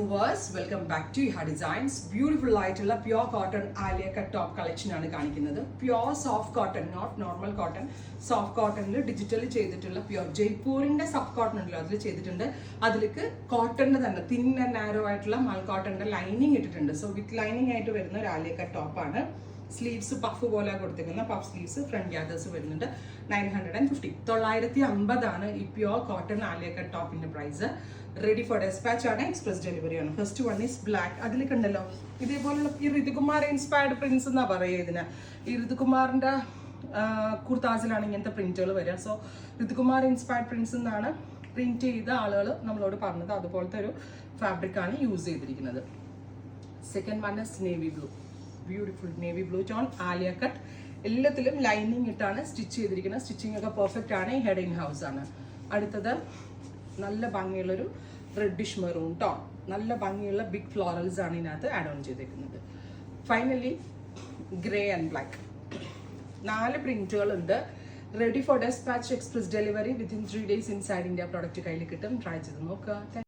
viewers, welcome back to Iha Designs. Beautiful ആയിട്ടുള്ള pure cotton Alia cut top collection ആണ് കാണിക്കുന്നത്. Pure soft cotton, not normal cotton, soft കോട്ടണിൽ digital ചെയ്തിട്ടുള്ള pure ജയ്പൂരിന്റെ soft cotton ഉണ്ടല്ലോ അതിൽ ചെയ്തിട്ടുണ്ട്. അതിലേക്ക് കോട്ടണിന്റെ തന്നെ തിൻ ആൻഡ് നാരോ ആയിട്ടുള്ള മൽ കോട്ടണിന്റെ ലൈനിങ് ഇട്ടിട്ടുണ്ട്. സോ വിത്ത് ലൈനിങ് ആയിട്ട് വരുന്ന ഒരു ആലിയ കട്ട് ടോപ്പാണ്. സ്ലീവ്സ് പഫ് പോലെ കൊടുത്തിരിക്കുന്ന പഫ് സ്ലീവ്സ്, ഫ്രണ്ട് ഗ്യാദേഴ്സ് വരുന്നുണ്ട്. 950 950 ആണ് ഈ പ്യൂർ കോട്ടൺ ആലിയ കട്ട് ടോപ്പിന്റെ പ്രൈസ്. റെഡി ഫോർ ഡെസ്പാച്ച് ആണ്, എക്സ്പ്രസ് ഡെലിവറി ആണ്. First one is black. അതിലേക്ക് ഉണ്ടല്ലോ ഇതേപോലുള്ള ഈ ഋതുകുമാർ ഇൻസ്പയർഡ് പ്രിന്റ്സ് എന്നാ പറയുക ഇതിന്. ഈ ഋതുകുമാറിന്റെ കുർത്താസിലാണ് ഇങ്ങനത്തെ പ്രിന്റുകൾ വരിക. സോ ഋതുകുമാർ ഇൻസ്പയർഡ് പ്രിന്റ്സ് എന്നാണ് പ്രിന്റ് ചെയ്ത ആളുകൾ നമ്മളോട് പറഞ്ഞത്. അതുപോലത്തെ ഒരു ഫാബ്രിക് ആണ് യൂസ് ചെയ്തിരിക്കുന്നത്. Second one is navy blue. Beautiful navy blue tone Alia cut. എല്ലാത്തിലും ലൈനിങ് ഇട്ടാണ് സ്റ്റിച്ച് ചെയ്തിരിക്കുന്നത്. സ്റ്റിച്ചിങ് ഒക്കെ പെർഫെക്റ്റ് ആണ്. ഹെഡ് ഇൻ ഹൗസ് ആണ്. അടുത്തത് നല്ല ഭംഗിയുള്ളൊരു റെഡിഷ് മെറൂൺ ടോൺ. നല്ല ഭംഗിയുള്ള ബിഗ് ഫ്ലോറൽസ് ആണ് ഇതിനകത്ത് ആഡ് ഓൺ ചെയ്തേക്കുന്നത്. Finally grey and black. 4 പ്രിന്റുകളുണ്ട്. Ready for dispatch, express delivery. Within 3 days inside India product കയ്യിൽ കിട്ടും. ട്രൈ ചെയ്ത് നോക്കുക.